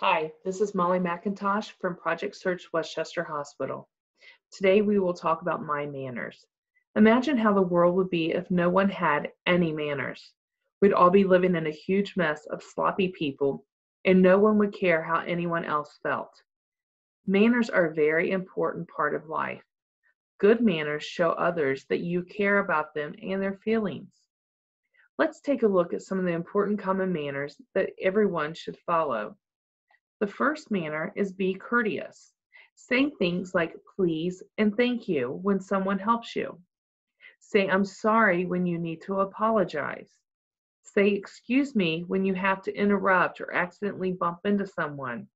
Hi, this is Molly McIntosh from Project Search Westchester Hospital. Today we will talk about my manners. Imagine how the world would be if no one had any manners. We'd all be living in a huge mess of sloppy people, and no one would care how anyone else felt. Manners are a very important part of life. Good manners show others that you care about them and their feelings. Let's take a look at some of the important common manners that everyone should follow. The first manner is be courteous. Say things like please and thank you when someone helps you. Say I'm sorry when you need to apologize. Say excuse me when you have to interrupt or accidentally bump into someone.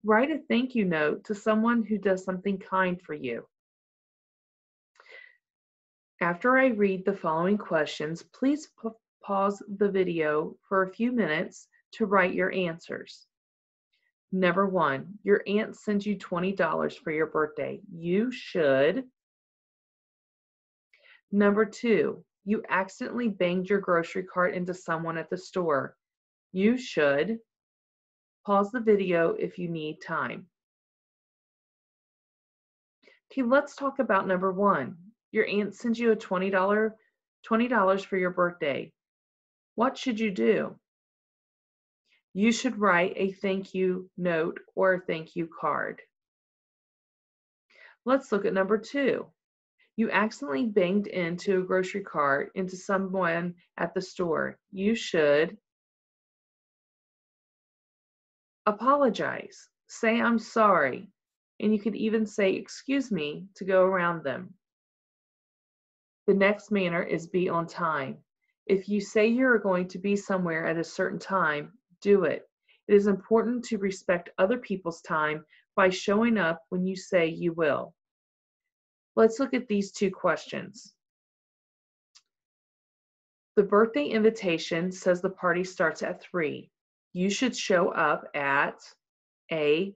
Write a thank you note to someone who does something kind for you. After I read the following questions, please pause the video for a few minutes to write your answers. Number one, your aunt sends you $20 for your birthday. You should. Number two, you accidentally banged your grocery cart into someone at the store. You should. Pause the video if you need time. Okay, let's talk about number one. Your aunt sends you a $20 for your birthday. What should you do? You should write a thank you note or a thank you card. Let's look at number two. You accidentally banged into a grocery cart into someone at the store. You should apologize. Say I'm sorry. And you could even say excuse me to go around them. The next manner is be on time. If you say you're going to be somewhere at a certain time, do it. It is important to respect other people's time by showing up when you say you will. Let's look at these two questions. The birthday invitation says the party starts at 3. You should show up at A,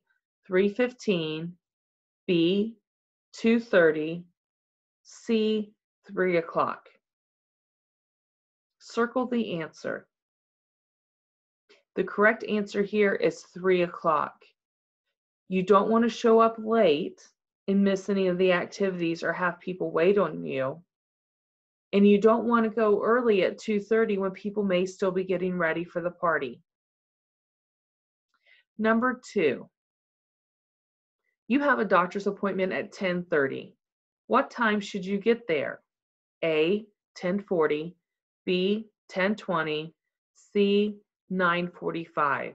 3:15, B, 2:30, C, 3 o'clock. Circle the answer. The correct answer here is 3 o'clock. You don't want to show up late and miss any of the activities or have people wait on you. And you don't want to go early at 2:30 when people may still be getting ready for the party. Number two, you have a doctor's appointment at 10:30. What time should you get there? A, 10:40, B, 10:20, C, 9:45.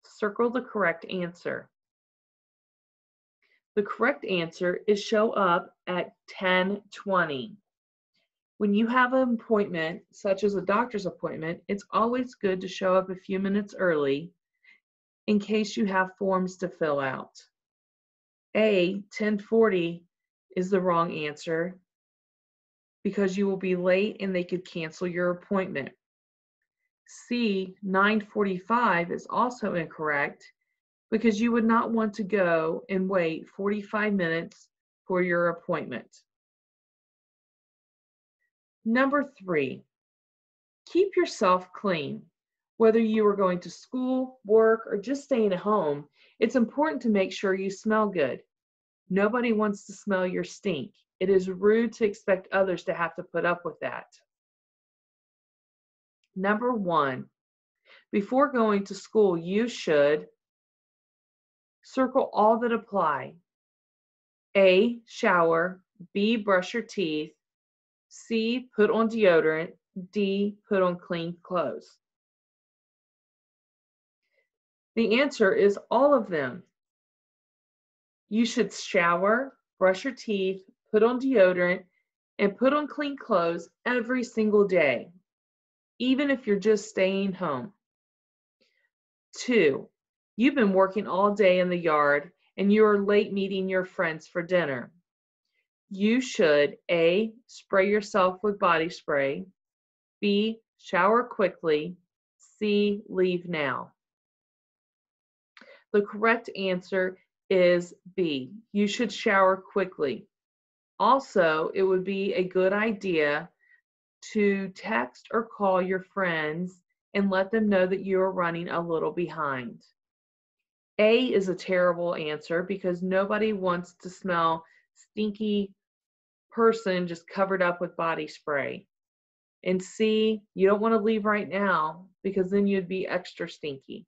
Circle the correct answer. The correct answer is show up at 10:20. When you have an appointment, such as a doctor's appointment, it's always good to show up a few minutes early in case you have forms to fill out. A, 10:40 is the wrong answer because you will be late and they could cancel your appointment. C, 9:45 is also incorrect because you would not want to go and wait 45 minutes for your appointment. Number three, keep yourself clean. Whether you are going to school, work, or just staying at home, it's important to make sure you smell good. Nobody wants to smell your stink. It is rude to expect others to have to put up with that. Number one, before going to school, you should circle all that apply. A, shower. B, brush your teeth. C, put on deodorant. D, put on clean clothes. The answer is all of them. You should shower, brush your teeth, put on deodorant, and put on clean clothes every single day, even if you're just staying home. 2, you've been working all day in the yard and you are late meeting your friends for dinner. You should A, spray yourself with body spray, B, shower quickly, C, leave now. The correct answer is B, you should shower quickly. Also, it would be a good idea to text or call your friends and let them know that you are running a little behind. A is a terrible answer because nobody wants to smell stinky person just covered up with body spray. And C, you don't want to leave right now because then you'd be extra stinky.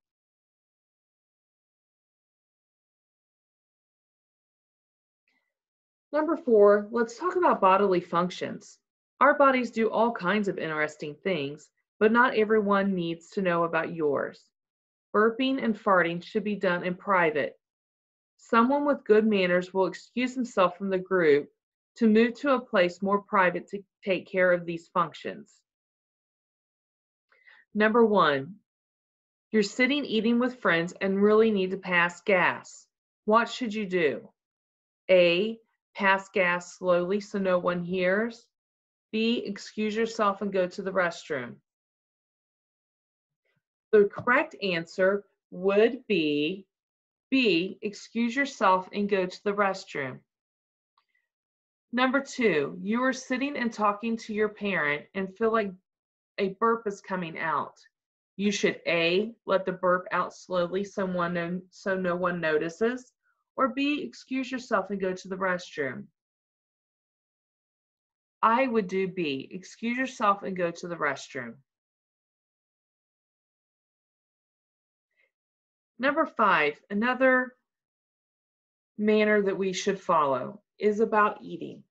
Number 4, let's talk about bodily functions. Our bodies do all kinds of interesting things, but not everyone needs to know about yours. Burping and farting should be done in private. Someone with good manners will excuse himself from the group to move to a place more private to take care of these functions. Number 1, you're sitting eating with friends and really need to pass gas. What should you do? A, pass gas slowly so no one hears. B, excuse yourself and go to the restroom. The correct answer would be B, excuse yourself and go to the restroom. Number 2, you are sitting and talking to your parent and feel like a burp is coming out. You should A, let the burp out slowly so no one notices, or B, excuse yourself and go to the restroom. I would do B, excuse yourself and go to the restroom. Number 5, another manner that we should follow is about eating.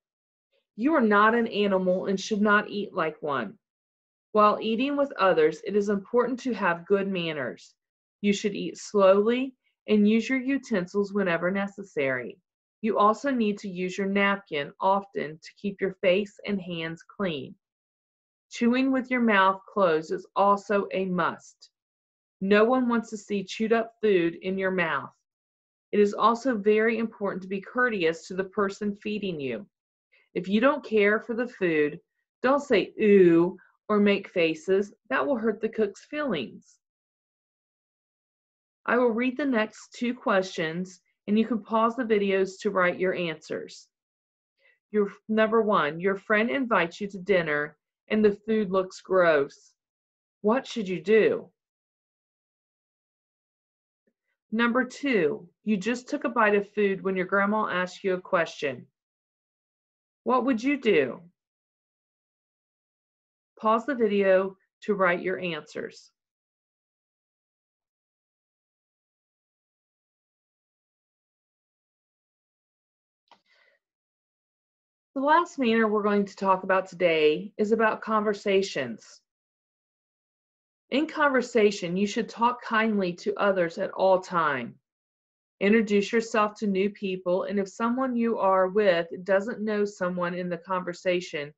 You are not an animal and should not eat like one. While eating with others, it is important to have good manners. You should eat slowly and use your utensils whenever necessary. You also need to use your napkin often to keep your face and hands clean. Chewing with your mouth closed is also a must. No one wants to see chewed up food in your mouth. It is also very important to be courteous to the person feeding you. If you don't care for the food, don't say ooh or make faces. That will hurt the cook's feelings. I will read the next 2 questions and you can pause the videos to write your answers. Number 1, your friend invites you to dinner and the food looks gross. What should you do? Number 2, you just took a bite of food when your grandma asked you a question. What would you do? Pause the video to write your answers. The last manner we're going to talk about today is about conversations. In conversation, you should talk kindly to others at all times. Introduce yourself to new people, and if someone you are with doesn't know someone in the conversation,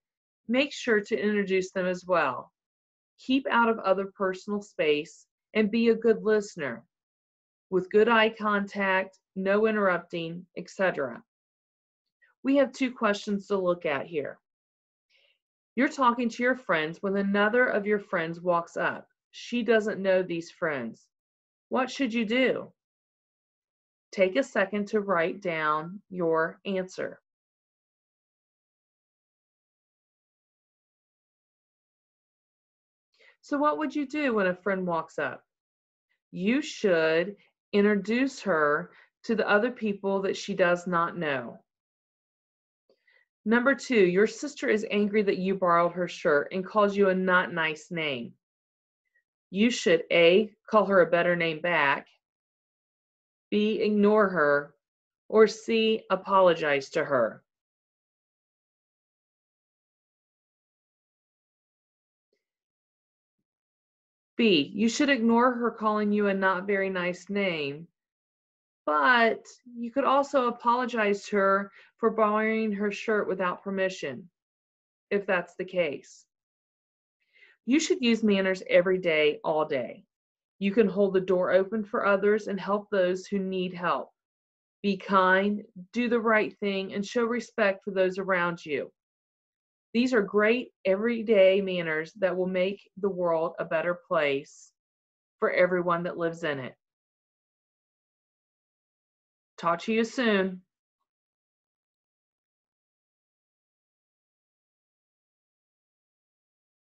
make sure to introduce them as well. Keep out of other personal space and be a good listener with good eye contact, no interrupting, etc. We have 2 questions to look at here. You're talking to your friends when another of your friends walks up. She doesn't know these friends. What should you do? Take a second to write down your answer. So what would you do when a friend walks up? You should introduce her to the other people that she does not know. Number 2, your sister is angry that you borrowed her shirt and calls you a not nice name. You should A, call her a better name back, B, ignore her, or C, apologize to her. B, you should ignore her calling you a not very nice name, but you could also apologize to her for borrowing her shirt without permission, if that's the case. You should use manners every day, all day. You can hold the door open for others and help those who need help. Be kind, do the right thing, and show respect for those around you. These are great everyday manners that will make the world a better place for everyone that lives in it. Talk to you soon.